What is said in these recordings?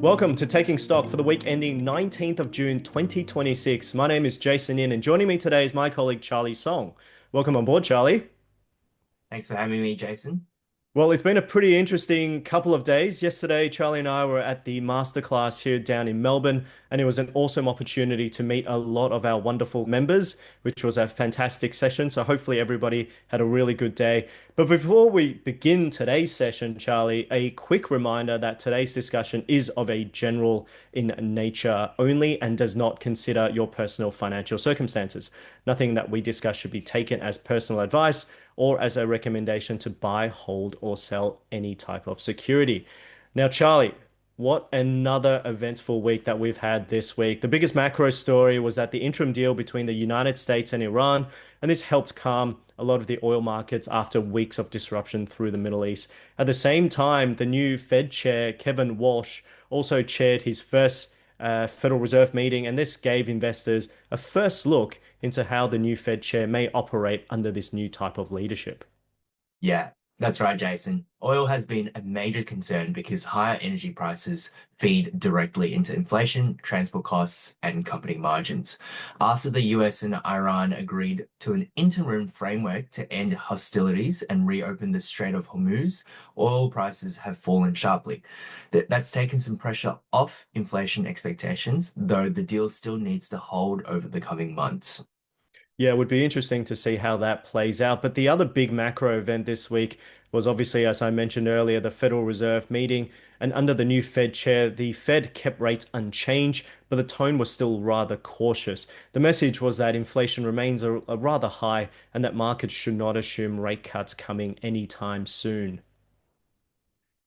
Welcome to Taking Stock for the week ending 19th of June 2026. My name is Jason Yin, and joining me today is my colleague Charlie Song. Welcome on board, Charlie. Thanks for having me, Jason. Well, it's been a pretty interesting couple of days. Yesterday, Charlie and I were at the masterclass here down in Melbourne, and it was an awesome opportunity to meet a lot of our wonderful members, which was a fantastic session. So hopefully everybody had a really good day. But before we begin today's session, Charlie, a quick reminder that today's discussion is of a general in nature only and does not consider your personal financial circumstances. Nothing that we discuss should be taken as personal advice or as a recommendation to buy, hold, or sell any type of security. Now, Charlie, what another eventful week that we've had this week. The biggest macro story was that the interim deal between the United States and Iran, and this helped calm a lot of the oil markets after weeks of disruption through the Middle East. At the same time, the new Fed chair, Kevin Walsh, also chaired his first Federal Reserve meeting, and this gave investors a first look into how the new Fed chair may operate under this new type of leadership. Yeah, that's right, Jason. Oil has been a major concern because higher energy prices feed directly into inflation, transport costs, and company margins. After the US and Iran agreed to an interim framework to end hostilities and reopen the Strait of Hormuz, oil prices have fallen sharply. That's taken some pressure off inflation expectations, though the deal still needs to hold over the coming months. Yeah, it would be interesting to see how that plays out. But the other big macro event this week was obviously, as I mentioned earlier, the Federal Reserve meeting. And under the new Fed chair, the Fed kept rates unchanged, but the tone was still rather cautious. The message was that inflation remains a rather high and that markets should not assume rate cuts coming anytime soon.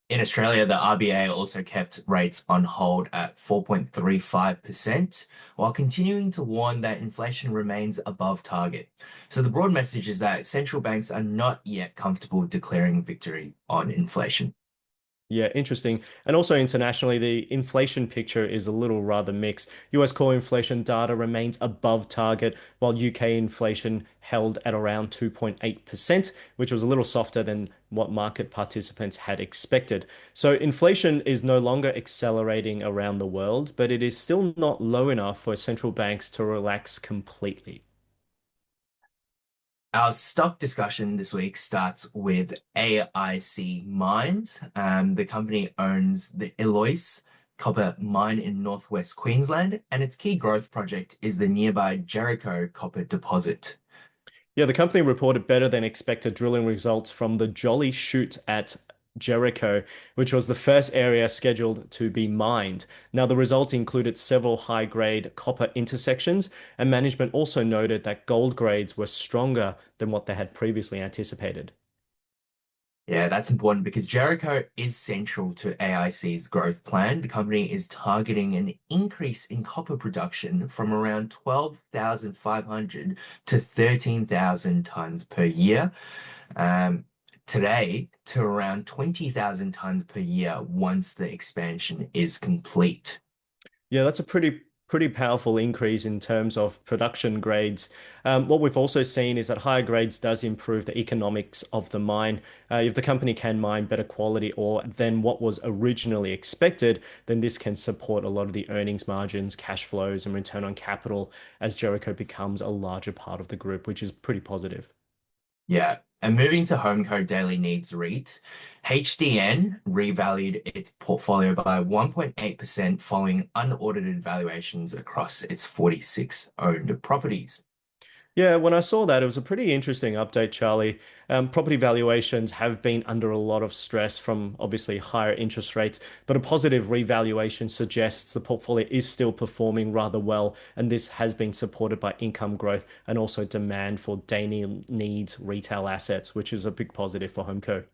In Australia, the RBA also kept rates on hold at 4.35%, while continuing to warn that inflation remains above target. So the broad message is that central banks are not yet comfortable declaring victory on inflation. Yeah, interesting. And also internationally, the inflation picture is a little rather mixed. US core inflation data remains above target, while UK inflation held at around 2.8%, which was a little softer than what market participants had expected. So inflation is no longer accelerating around the world, but it is still not low enough for central banks to relax completely. Our stock discussion this week starts with AIC Mines. The company owns the Eloise copper mine in northwest Queensland, and its key growth project is the nearby Jericho copper deposit. Yeah, the company reported better than expected drilling results from the Jolly Shoot at Jericho, which was the first area scheduled to be mined. Now, the results included several high-grade copper intersections, and management also noted that gold grades were stronger than what they had previously anticipated. Yeah, that's important because Jericho is central to AIC's growth plan. The company is targeting an increase in copper production from around 12,500 to 13,000 tons per year. Um, Today to around 20,000 tons per year once the expansion is complete. Yeah, that's a pretty powerful increase in terms of production grades. What we've also seen is that higher grades does improve the economics of the mine. If the company can mine better quality ore than what was originally expected, then this can support a lot of the earnings margins, cash flows, and return on capital as Jericho becomes a larger part of the group, which is pretty positive. Yeah. And moving to HomeCo Daily Needs REIT, HDN revalued its portfolio by 1.8% following unaudited valuations across its 46 owned properties. Yeah, when I saw that, it was a pretty interesting update, Charlie. Property valuations have been under a lot of stress from obviously higher interest rates, but a positive revaluation suggests the portfolio is still performing rather well, and this has been supported by income growth and also demand for daily needs retail assets, which is a big positive for HomeCo.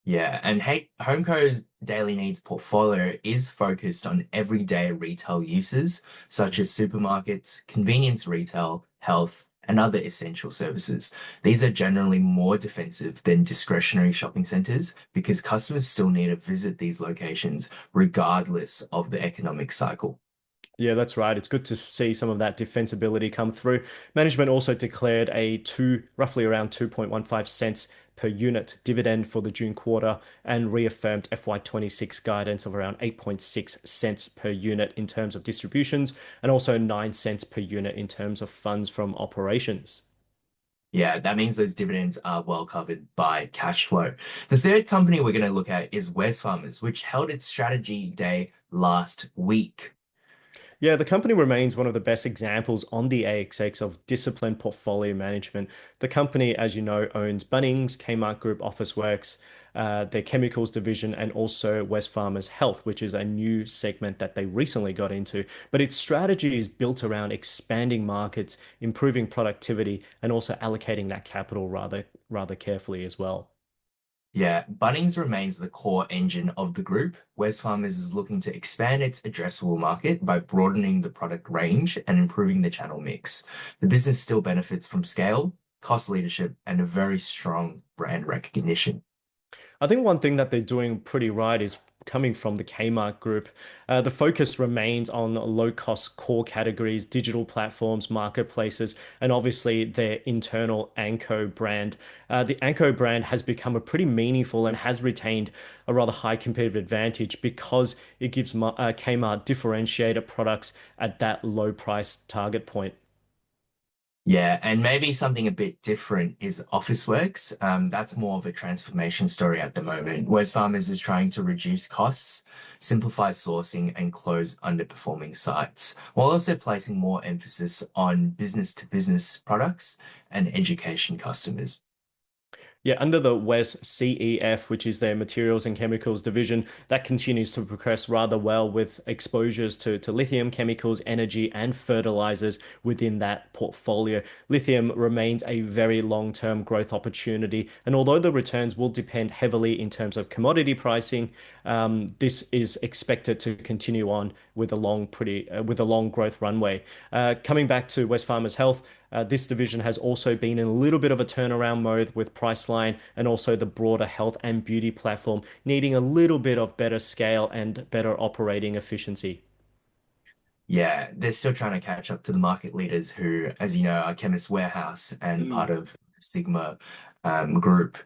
Yeah, and HomeCo's daily needs portfolio is focused on everyday retail uses such as supermarkets, convenience retail, health, and other essential services. These are generally more defensive than discretionary shopping centers because customers still need to visit these locations regardless of the economic cycle. Yeah, that's right. It's good to see some of that defensibility come through. Management also declared roughly around 2.15 cents per unit dividend for the June quarter and reaffirmed FY26 guidance of around 8.6 cents per unit in terms of distributions and also 9 cents per unit in terms of funds from operations. Yeah, that means those dividends are well covered by cash flow. The third company we're going to look at is Wesfarmers, which held its strategy day last week. Yeah, the company remains one of the best examples on the AXX of disciplined portfolio management. The company, as you know, owns Bunnings, Kmart Group, Officeworks, their chemicals division, and also Wesfarmers Health, which is a new segment that they recently got into. But its strategy is built around expanding markets, improving productivity, and also allocating that capital rather carefully as well. Yeah, Bunnings remains the core engine of the group. Wesfarmers is looking to expand its addressable market by broadening the product range and improving the channel mix. The business still benefits from scale, cost leadership, and a very strong brand recognition. I think one thing that they're doing pretty right is coming from the Kmart group. The focus remains on low-cost core categories, digital platforms, marketplaces, and obviously their internal Anko brand. The Anko brand has become a pretty meaningful and has retained a rather high competitive advantage because it gives Kmart differentiated products at that low price target point. Yeah, and maybe something a bit different is Officeworks. That's more of a transformation story at the moment. Wesfarmers is trying to reduce costs, simplify sourcing, and close underperforming sites, while also placing more emphasis on business-to-business products and education customers. Yeah, under the WES CEF, which is their materials and chemicals division, that continues to progress rather well with exposures to lithium chemicals, energy, and fertilizers within that portfolio. Lithium remains a very long-term growth opportunity, and although the returns will depend heavily in terms of commodity pricing, this is expected to continue on with with a long growth runway. Coming back to Wesfarmers Health. This division has also been in a little bit of a turnaround mode with Priceline and also the broader health and beauty platform needing a little bit of better scale and better operating efficiency. Yeah, they're still trying to catch up to the market leaders who, as you know, are Chemist Warehouse and part Mm. of the Sigma group.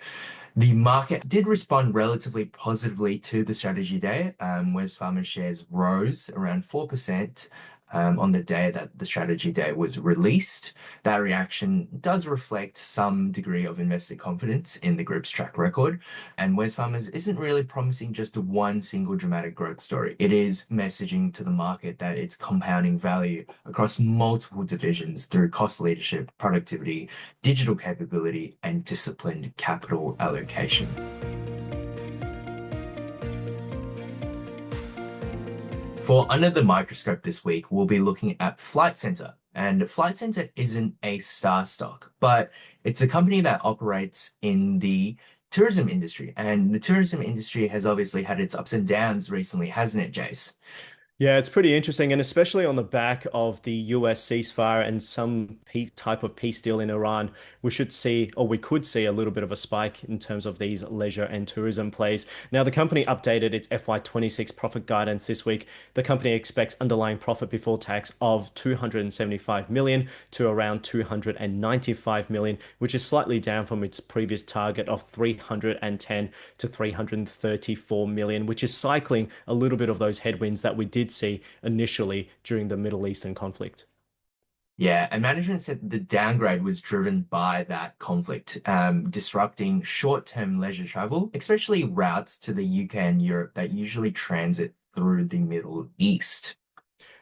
The market did respond relatively positively to the strategy day. Wesfarmers shares rose around 4% on the day that the strategy day was released. That reaction does reflect some degree of investor confidence in the group's track record. And Wesfarmers isn't really promising just one single dramatic growth story. It is messaging to the market that it's compounding value across multiple divisions through cost leadership, productivity, digital capability, and disciplined capital allocation. For Under the Microscope this week, we'll be looking at Flight Centre. And Flight Centre isn't a star stock, but it's a company that operates in the tourism industry. And the tourism industry has obviously had its ups and downs recently, hasn't it, Jace? Yeah, it's pretty interesting, and especially on the back of the US ceasefire and some type of peace deal in Iran, we should see, or we could see, a little bit of a spike in terms of these leisure and tourism plays. Now, the company updated its FY26 profit guidance this week. The company expects underlying profit before tax of 275 million to around 295 million, which is slightly down from its previous target of 310 to 334 million, which is cycling a little bit of those headwinds that we did see initially during the Middle Eastern conflict. Yeah, and management said the downgrade was driven by that conflict, disrupting short-term leisure travel, especially routes to the UK and Europe that usually transit through the Middle East.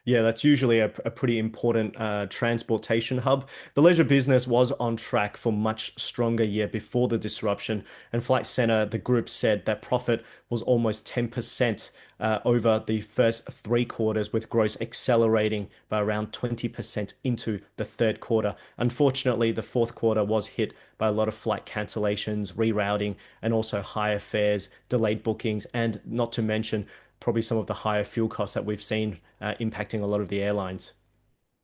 Yeah, that's usually a pretty important transportation hub. The leisure business was on track for much stronger year before the disruption, and Flight Centre, the group said that profit was almost 10% over the first 3 quarters, with gross accelerating by around 20% into the third quarter. Unfortunately, the fourth quarter was hit by a lot of flight cancellations, rerouting, and also higher fares, delayed bookings, and not to mention probably some of the higher fuel costs that we've seen impacting a lot of the airlines.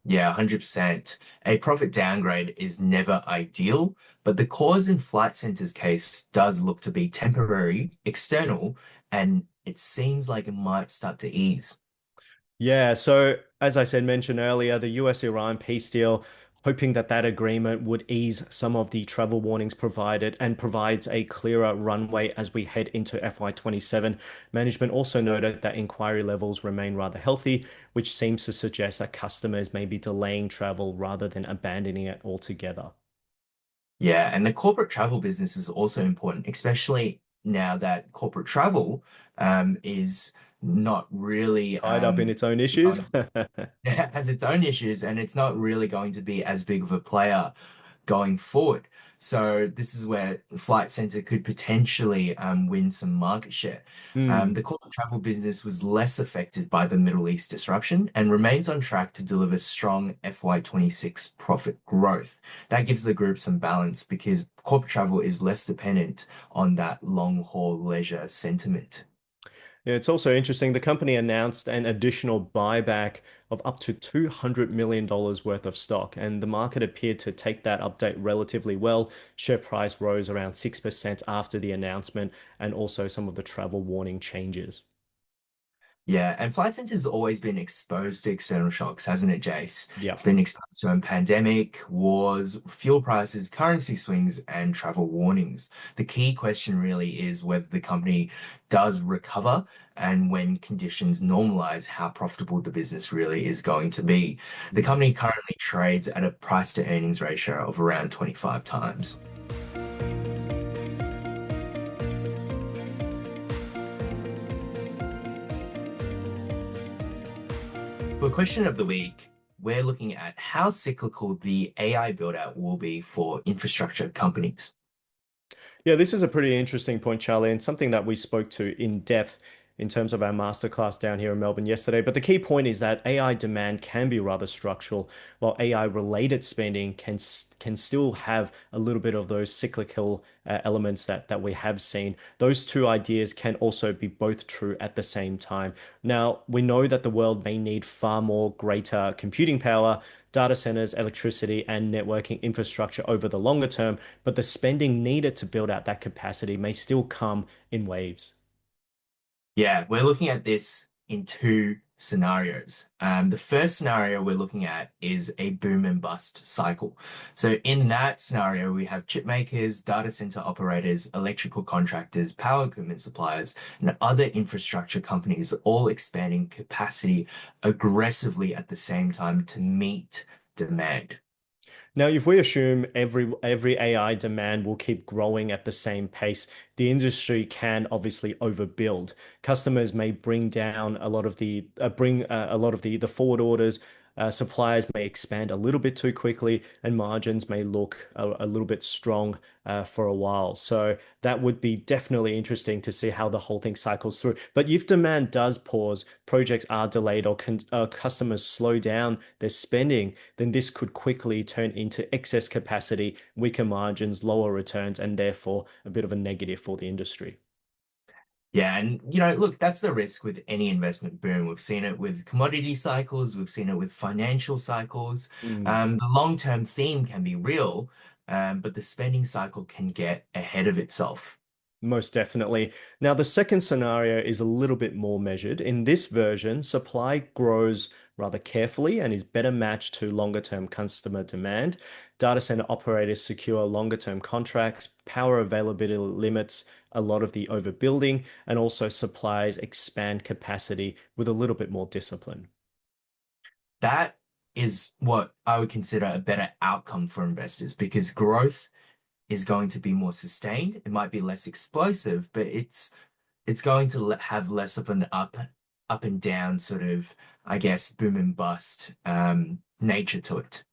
Yeah, 100%. A profit downgrade is never ideal, but the cause in Flight Centre's case does look to be temporary, external, and it seems like it might start to ease. Yeah, so as I said, mentioned earlier, the US-Iran peace deal, hoping that that agreement would ease some of the travel warnings provided and provides a clearer runway as we head into FY27. Management also noted that inquiry levels remain rather healthy, which seems to suggest that customers may be delaying travel rather than abandoning it altogether. Yeah, and the corporate travel business is also important, especially now that corporate travel is not really Tied up in its own issues. it has its own issues and it's not really going to be as big of a player going forward. So this is where Flight Centre could potentially win some market share. Hmm. The corporate travel business was less affected by the Middle East disruption and remains on track to deliver strong FY26 profit growth. That gives the group some balance because corporate travel is less dependent on that long haul leisure sentiment. Yeah, it's also interesting. The company announced an additional buyback of up to $200 million worth of stock, and the market appeared to take that update relatively well. Share price rose around 6% after the announcement, and also some of the travel warning changes. Yeah, and Flight Centre's always been exposed to external shocks, hasn't it, Jace? Yeah. It's been exposed to a pandemic, wars, fuel prices, currency swings, and travel warnings. The key question really is whether the company does recover and when conditions normalize, how profitable the business really is going to be. The company currently trades at a price to earnings ratio of around 25 times. For question of the week, we're looking at how cyclical the AI build-out will be for infrastructure companies. Yeah, this is a pretty interesting point, Charlie, and something that we spoke to in depth in terms of our masterclass down here in Melbourne yesterday. But the key point is that AI demand can be rather structural, while AI related spending can still have a little bit of those cyclical elements that we have seen. Those two ideas can also be both true at the same time. Now, we know that the world may need far more greater computing power, data centers, electricity, and networking infrastructure over the longer term, but the spending needed to build out that capacity may still come in waves. Yeah, we're looking at this in two scenarios. The first scenario we're looking at is a boom and bust cycle. So in that scenario, we have chip makers, data center operators, electrical contractors, power equipment suppliers, and other infrastructure companies all expanding capacity aggressively at the same time to meet demand. Now, if we assume every AI demand will keep growing at the same pace, the industry can obviously overbuild. Customers may bring down a lot of the forward orders. Suppliers may expand a little bit too quickly, and margins may look a little bit strong for a while. So that would be definitely interesting to see how the whole thing cycles through. But if demand does pause, projects are delayed, or customers slow down their spending, then this could quickly turn into excess capacity, weaker margins, lower returns, and therefore a bit of a negative for the industry. Yeah, and look, that's the risk with any investment boom. We've seen it with commodity cycles, we've seen it with financial cycles. Mm. The long-term theme can be real, but the spending cycle can get ahead of itself. Most definitely. Now, the second scenario is a little bit more measured. In this version, supply grows rather carefully and is better matched to longer term customer demand. Data center operators secure longer term contracts, power availability limits a lot of the overbuilding, and also suppliers expand capacity with a little bit more discipline. That is what I would consider a better outcome for investors because growth is going to be more sustained. It might be less explosive, but it's going to have less of an up and down sort of, I guess, boom and bust nature to it.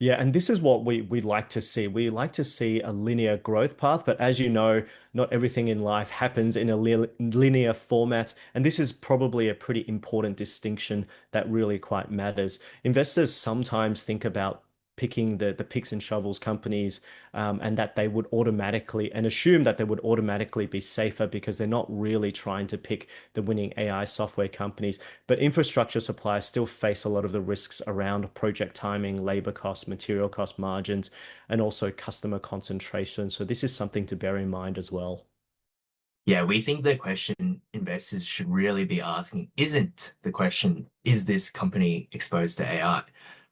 Yeah, and this is what we like to see. We like to see a linear growth path, but as you know, not everything in life happens in a linear format, and this is probably a pretty important distinction that really quite matters. Investors sometimes think about picking the picks and shovels companies, and that they would automatically and assume that they would automatically be safer because they're not really trying to pick the winning AI software companies. But infrastructure suppliers still face a lot of the risks around project timing, labor costs, material cost margins, and also customer concentration. So this is something to bear in mind as well. Yeah, we think the question investors should really be asking isn't the question, is this company exposed to AI?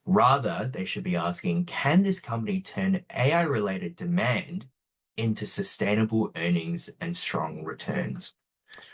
Rather, they should be asking, can this company turn AI related demand into sustainable earnings and strong returns?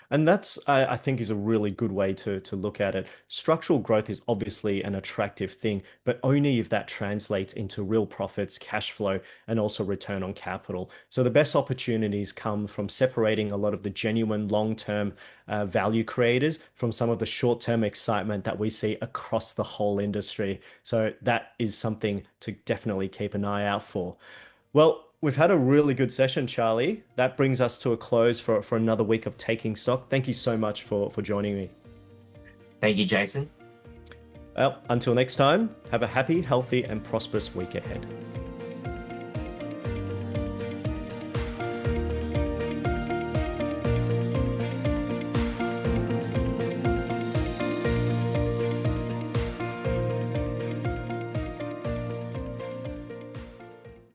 And that's, I think, is a really good way to look at it. Structural growth is obviously an attractive thing, but only if that translates into real profits, cash flow, and also return on capital. So the best opportunities come from separating a lot of the genuine long-term value creators from some of the short-term excitement that we see across the whole industry. So that is something to definitely keep an eye out for. Well, we've had a really good session, Charlie. That brings us to a close for another week of Taking Stock. Thank you so much for joining me. Thank you, Jason. Well, until next time, have a happy, healthy, and prosperous week ahead.